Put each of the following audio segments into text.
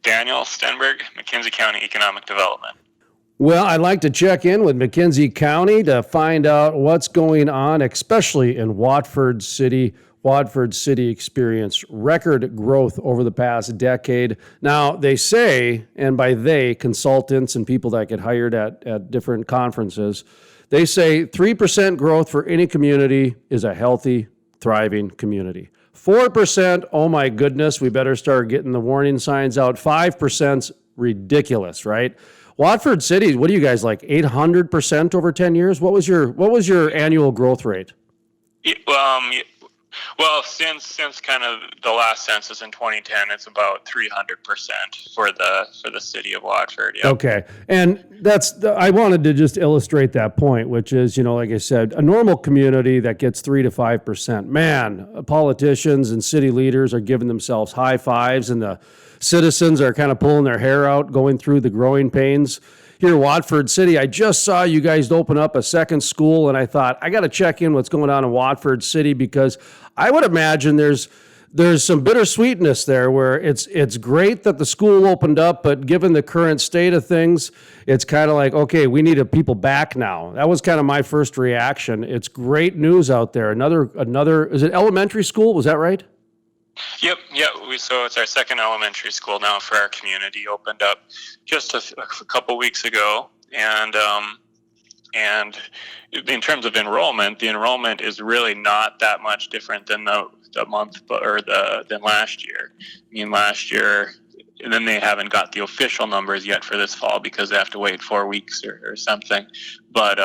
Daniel Stenberg, McKenzie County Economic Development. Well, I'd like to check in with McKenzie County to find out what's going on, especially in Watford City. Watford City experienced record growth over the past decade. Now, they say, and by they, consultants and people that get hired at different conferences, they say 3% growth for any community is a healthy, thriving community. 4%, oh my goodness, we better start getting the warning signs out. 5%'s ridiculous, right? Watford City, what do you guys like, 800% over 10 years? What was your annual growth rate? Well, since kind of the last census in 2010, it's about 300% for the city of Watford. Yep. Okay, and I wanted to just illustrate that point, which is, like I said, a normal community that gets 3 to 5%. Man, politicians and city leaders are giving themselves high fives, and the citizens are kind of pulling their hair out, going through the growing pains. Here in Watford City, I just saw you guys open up a second school, and I thought, I got to check in what's going on in Watford City, because I would imagine there's some bittersweetness there where it's great that the school opened up, but given the current state of things, it's kind of like, okay, we need people back now. That was kind of my first reaction. It's great news out there. Another is it elementary school? Was that right? Yep. So it's our second elementary school now for our community. Opened up just a couple weeks ago, and in terms of enrollment, the enrollment is really not that much different than the month than last year. I mean, last year, and then they haven't got the official numbers yet for this fall because they have to wait 4 weeks or something. But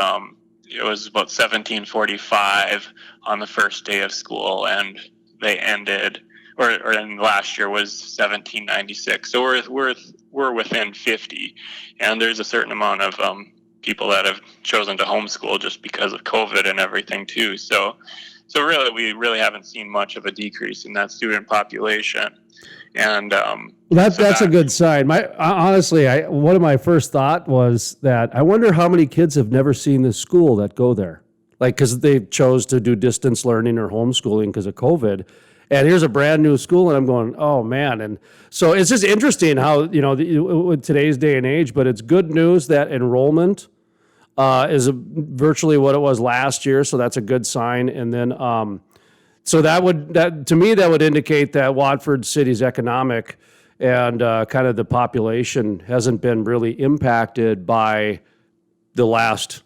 it was about 1745 on the first day of school, and they ended. And last year was 1796. So we're within 50, and there's a certain amount of people that have chosen to homeschool just because of COVID and everything too. So really, we really haven't seen much of a decrease in that student population. And that's a good sign. Honestly, one of my first thought was that I wonder how many kids have never seen this school that go there, like because they chose to do distance learning or homeschooling because of COVID. And here's a brand new school, and I'm going, oh man. And so it's just interesting how, with today's day and age, but it's good news that enrollment is virtually what it was last year. So that's a good sign. And then, so that would indicate that Watford City's economic and kind of the population hasn't been really impacted by the last,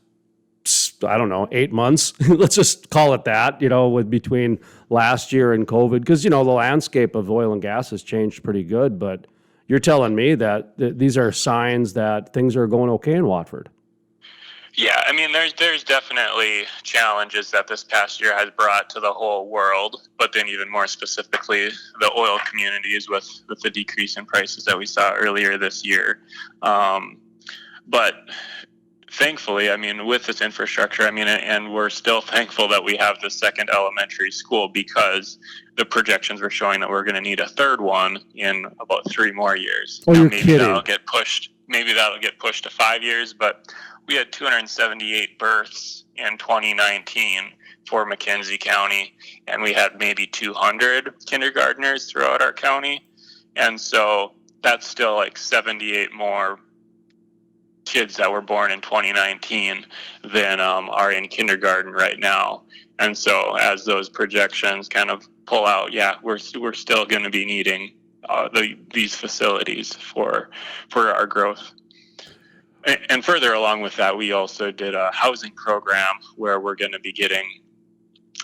8 months. Let's just call it that, with between last year and COVID, because, the landscape of oil and gas has changed pretty good. But you're telling me that these are signs that things are going okay in Watford. Yeah, I mean, there's definitely challenges that this past year has brought to the whole world, but then even more specifically, the oil communities with the decrease in prices that we saw earlier this year. But thankfully, I mean, with this infrastructure, and we're still thankful that we have the second elementary school, because the projections were showing that we're going to need a third one in about 3 more years. Oh, you're maybe kidding. That'll get pushed to 5 years, but we had 278 births in 2019 for McKenzie County, and we had maybe 200 kindergartners throughout our county. And so that's still like 78 more kids that were born in 2019 than are in kindergarten right now. And so as those projections kind of pull out, we're still going to be needing these facilities for our growth. And further along with that, we also did a housing program where we're going to be getting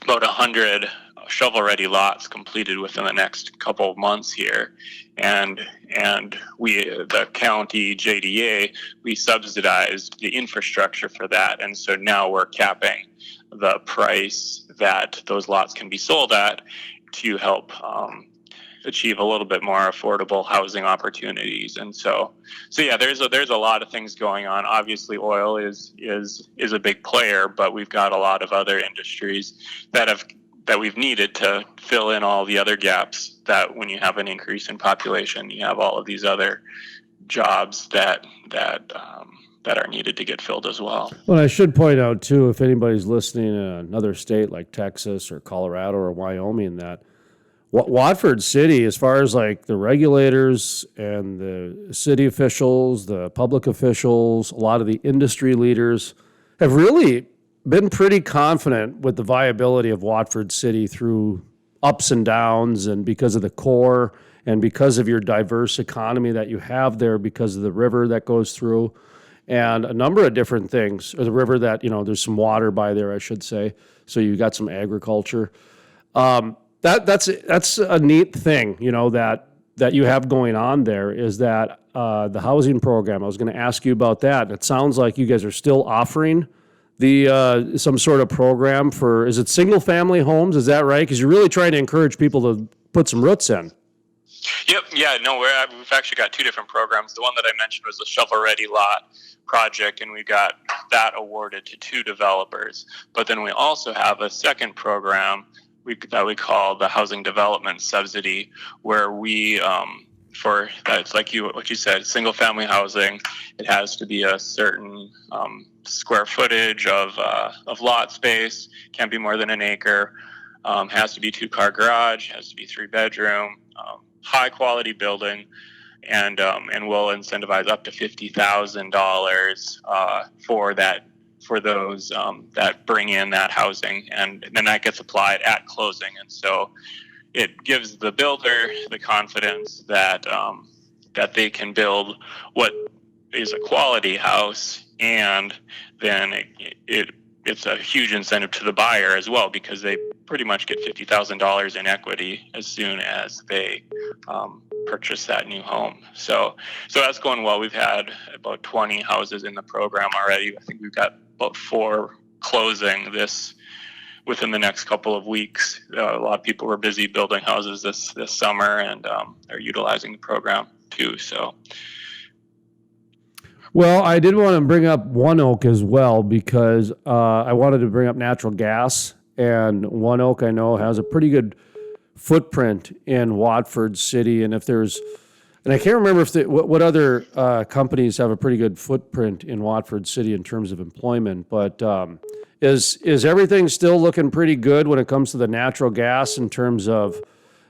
about 100 shovel-ready lots completed within the next couple of months here. And the county JDA, we subsidized the infrastructure for that. And so now we're capping the price that those lots can be sold at to help achieve a little bit more affordable housing opportunities. And so yeah, there's a lot of things going on. Obviously, oil is a big player, but we've got a lot of other industries that we've needed to fill in all the other gaps that when you have an increase in population, you have all of these other jobs that are needed to get filled as well. Well, I should point out too, if anybody's listening in another state like Texas or Colorado or Wyoming, that Watford City, as far as like the regulators and the city officials, the public officials, a lot of the industry leaders have really been pretty confident with the viability of Watford City through ups and downs, and because of the core and because of your diverse economy that you have there, because of the river that goes through and a number of different things, or the river that, there's some water by there, I should say. So you got some agriculture. That's a neat thing, that you have going on there, is that the housing program. I was going to ask you about that. It sounds like you guys are still offering the some sort of program for, is it single family homes? Is that right? Because you're really trying to encourage people to put some roots in. Yep. Yeah. No, we've actually got two different programs. The one that I mentioned was the shovel-ready lot project, and we got that awarded to 2 developers. But then we also have a second program that we call the housing development subsidy, where we for that's like what you said, single family housing. It has to be a certain square footage of lot space, can't be more than an acre, has to be 2-car garage, has to be 3-bedroom, high quality building, and we'll incentivize up to $50,000 for those that bring in that housing, and then that gets applied at closing. And so it gives the builder the confidence that that they can build what is a quality house, and then it's a huge incentive to the buyer as well, because they pretty much get $50,000 in equity as soon as they purchase that new home. So that's going well. We've had about 20 houses in the program already. I think we've got about 4 closing within the next couple of weeks. A lot of people were busy building houses this summer, and they're utilizing the program too. So. Well, I did want to bring up One Oak as well, because I wanted to bring up natural gas, and One Oak I know has a pretty good footprint in Watford City, and I can't remember what other companies have a pretty good footprint in Watford City in terms of employment, but is everything still looking pretty good when it comes to the natural gas in terms of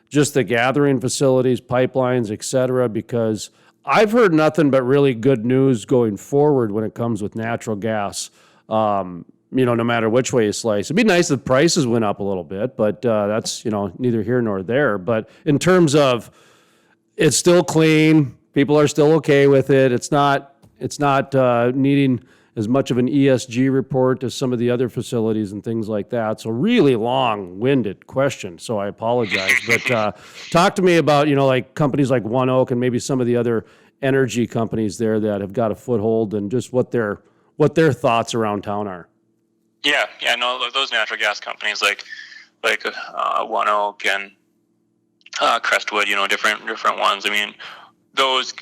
just the gathering facilities, pipelines, et cetera? Because I've heard nothing but really good news going forward when it comes with natural gas. No matter which way you slice. It'd be nice if prices went up a little bit, but that's, neither here nor there. But in terms of, it's still clean, people are still okay with it. It's not needing as much of an ESG report as some of the other facilities and things like that. So really long-winded question, so I apologize. But talk to me about, like companies like One Oak and maybe some of the other energy companies there that have got a foothold, and just what their thoughts around town are. Yeah, no, those natural gas companies like One Oak and Crestwood, different ones. I mean, those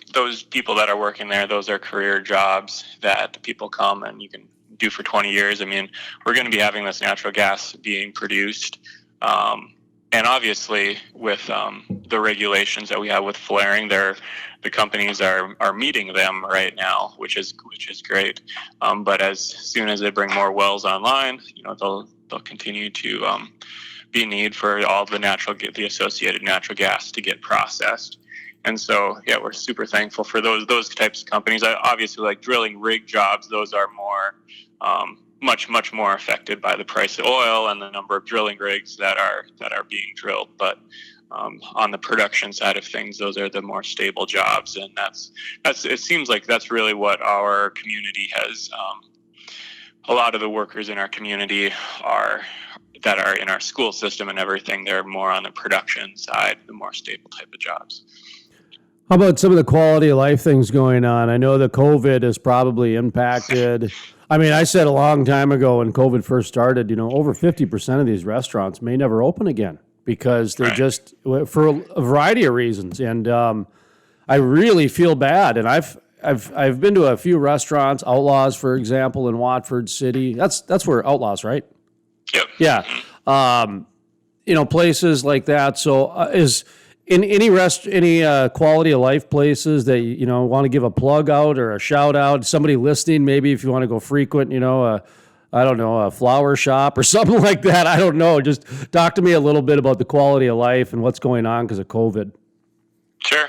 people that are working there, those are career jobs that people come and you can do for 20 years. I mean, we're going to be having this natural gas being produced, and obviously with the regulations that we have with flaring, the companies are meeting them right now, which is great. But as soon as they bring more wells online, they'll continue to be need for all the associated natural gas to get processed. And so, yeah, we're super thankful for those types of companies. Obviously, like drilling rig jobs, those are more much more affected by the price of oil and the number of drilling rigs that are being drilled. But on the production side of things, those are the more stable jobs, and that's it seems like that's really what our community has. A lot of the workers in our community that are in our school system and everything, they're more on the production side, the more stable type of jobs. How about some of the quality of life things going on? I know the COVID has probably impacted. I mean, I said a long time ago when COVID first started, over 50% of these restaurants may never open again because they're just, for a variety of reasons. And I really feel bad. And I've been to a few restaurants, Outlaws, for example, in Watford City. That's where Outlaws, right? Yep. Yeah. Places like that. So is in any quality of life places that want to give a plug out or a shout out, somebody listening, maybe if you want to go frequent, I don't know, a flower shop or something like that. I don't know. Just talk to me a little bit about the quality of life and what's going on because of COVID. Sure.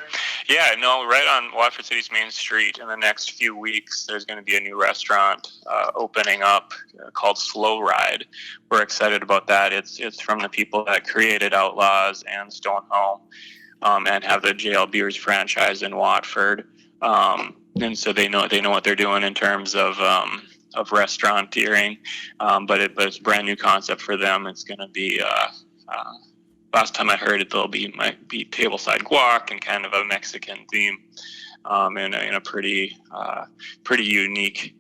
Yeah, no, right on Watford City's Main Street in the next few weeks, there's going to be a new restaurant opening up called Slow Ride. We're excited about that. It's from the people that created Outlaws and Stoneholm and have the JL Beers franchise in Watford. And so they know what they're doing in terms of restauranteering, but it's a brand new concept for them. It's going to be last time I heard it, might be tableside guac and kind of a Mexican theme, in a pretty unique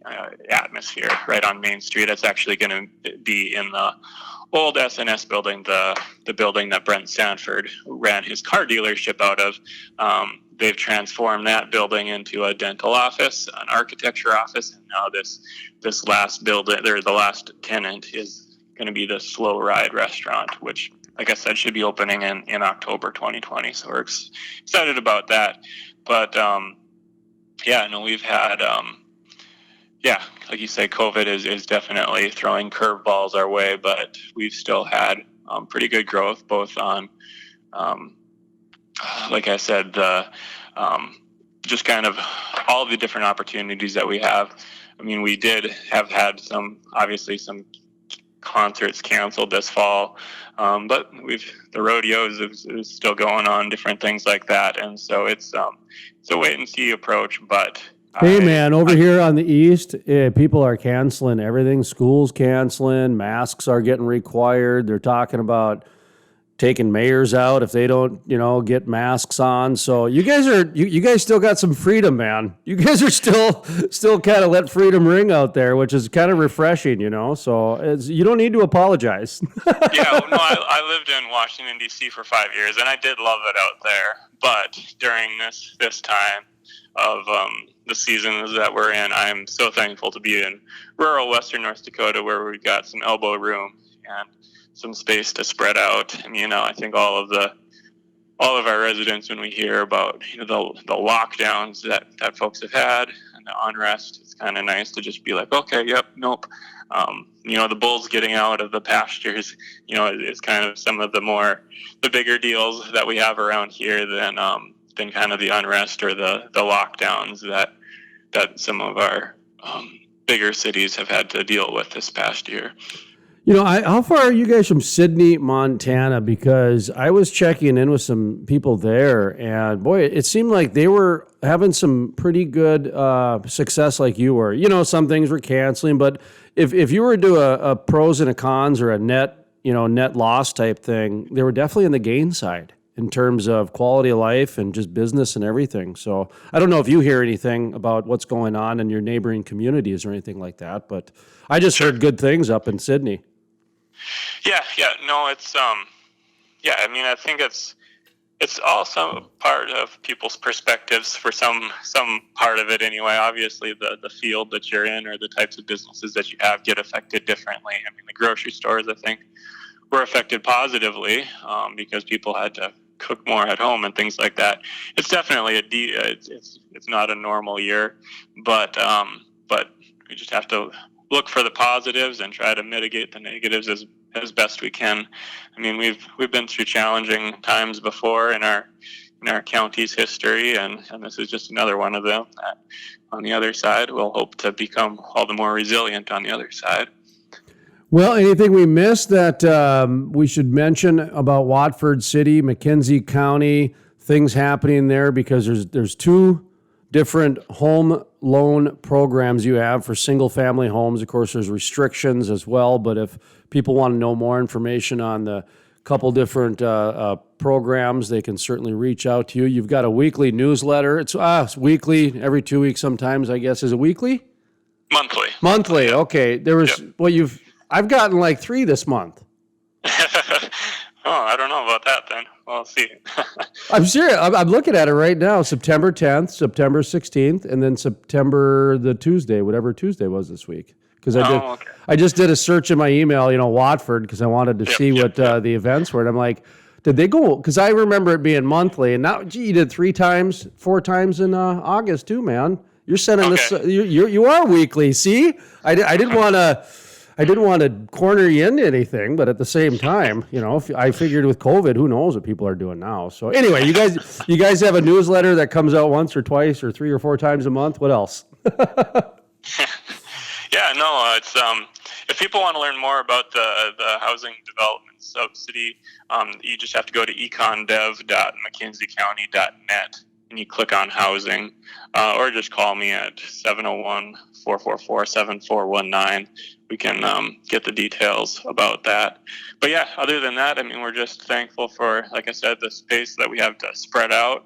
atmosphere right on Main Street. It's actually going to be in the old SNS building, the building that Brent Sanford ran his car dealership out of. They've transformed that building into a dental office, an architecture office, and now this last building, or the last tenant, is going to be the Slow Ride restaurant, which, like I said, should be opening in October 2020. So we're excited about that. But we've had, like you say, COVID is definitely throwing curveballs our way, but we've still had pretty good growth, both on, like I said, just kind of all the different opportunities that we have. I mean, we did have had some concerts canceled this fall, but the rodeos is still going on, different things like that, and so it's a wait and see approach. But hey, man, over here on the east, people are canceling everything. Schools canceling, masks are getting required. They're talking about taking mayors out if they don't, get masks on. So you guys still got some freedom, man. You guys are still kind of let freedom ring out there, which is kind of refreshing, So you don't need to apologize. Yeah, no, I lived in Washington, D.C. for 5 years, and I did love it out there. But during this time of the seasons that we're in, I'm so thankful to be in rural western North Dakota, where we've got some elbow room and some space to spread out. And, I think all of our residents, when we hear about, the lockdowns that folks have had and the unrest, it's kind of nice to just be like, okay, yep, nope. The bulls getting out of the pastures, is kind of some of the bigger deals that we have around here than kind of the unrest or the lockdowns that some of our bigger cities have had to deal with this past year. How far are you guys from Sidney, Montana? Because I was checking in with some people there, and boy, it seemed like they were having some pretty good success like you were. Some things were canceling, but if you were to do a pros and a cons or a net loss type thing, they were definitely on the gain side in terms of quality of life and just business and everything. So I don't know if you hear anything about what's going on in your neighboring communities or anything like that, but I just heard good things up in Sidney. It's I mean, I think it's also part of people's perspectives for some part of it anyway. Obviously, the field that you're in or the types of businesses that you have get affected differently. I mean, the grocery stores, I think, were affected positively because people had to cook more at home and things like that. It's definitely it's not a normal year, but we just have to look for the positives and try to mitigate the negatives as best we can. I mean, we've been through challenging times before in our county's history, and this is just another one of them. That on the other side, we'll hope to become all the more resilient on the other side. Well, anything we missed that we should mention about Watford City, McKenzie County, things happening there? Because there's two different home loan programs you have for single-family homes. Of course, there's restrictions as well, but if people want to know more information on the couple different programs, they can certainly reach out to you. You've got a weekly newsletter. It's weekly, every 2 weeks sometimes, I guess. Is it weekly? Monthly. Yeah. Okay. I've gotten like 3 this month. Oh, I don't know about that then. We'll see. I'm serious. I'm looking at it right now. September 10th, September 16th, and then September the Tuesday, whatever Tuesday was this week. Because I just did a search in my email, Watford, because I wanted to see what the events were. And I'm like, did they go? Because I remember it being monthly, and now, you did 4 times in August too, man. You're sending this. You are weekly. See, I didn't want I didn't want to corner you into anything, but at the same time, if I figured with COVID, who knows what people are doing now. So anyway, you guys have a newsletter that comes out once or twice or 3 or 4 times a month. What else? Yeah, no, it's if people want to learn more about the housing development subsidy, you just have to go to econdev.mckinseycounty.net and you click on housing, or just call me at 701-444-7419. We can get the details about that. But yeah, other than that, I mean, we're just thankful for, like I said, the space that we have to spread out,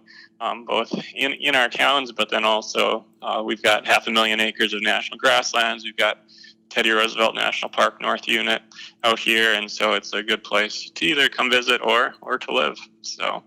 both in our towns, but then also we've got 500,000 acres of national grasslands. We've got Teddy Roosevelt National Park North Unit out here, and so it's a good place to either come visit or to live. So